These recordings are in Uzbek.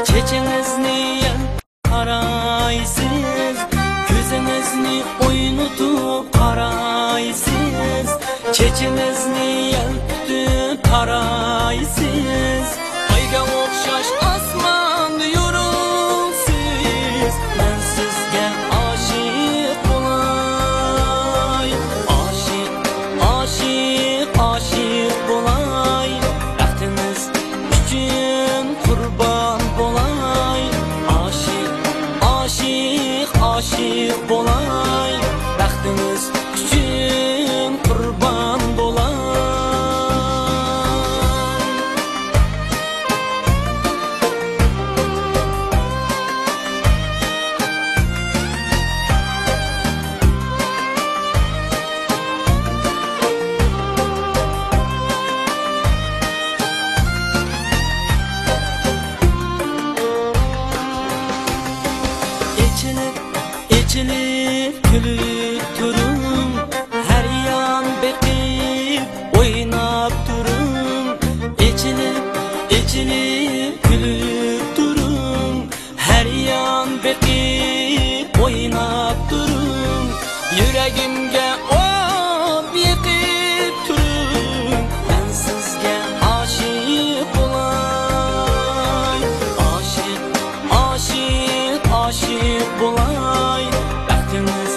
Çeçenizni qaraysiz, ko'zingizni o'ynatib qaraysiz. Çeçenizni tutib qaraysiz. Ayga o'xshash osmonda yuribsiz. Men sizga oshiq bo'lay, oshiq bo'lay. Baxtiniz uchun qurbon bo'lay. Oshiq bo'lay. Baxtiniz uchun qurbon bo'lay. Echilib kulib turum, her yan bekib oynab turum. Echilib kulib turum, her yan bekib oynab turum. Yüreğimge ot yetib turum, ben sizge aşık olay. Aşık bolay. Baxtiniz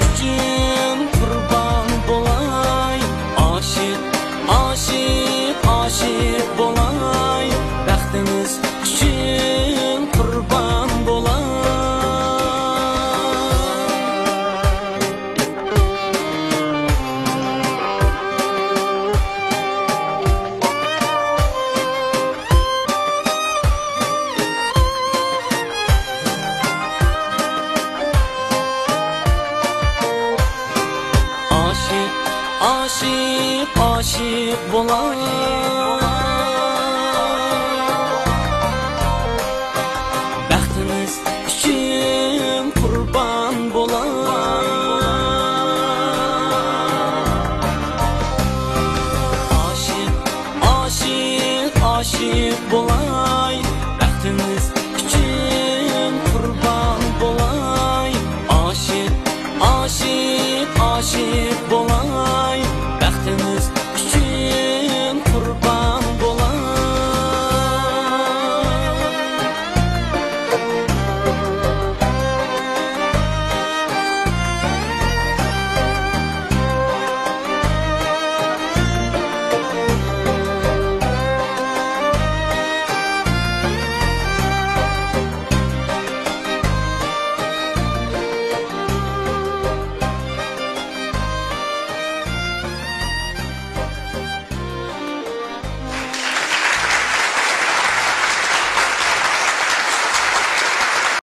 uchun qurbon bolay. Aşık bolay. Baxtiniz uchun qurbon bolay. Aşık bolay. Baxtiniz uchun qurbon bolay. Aşık bolay.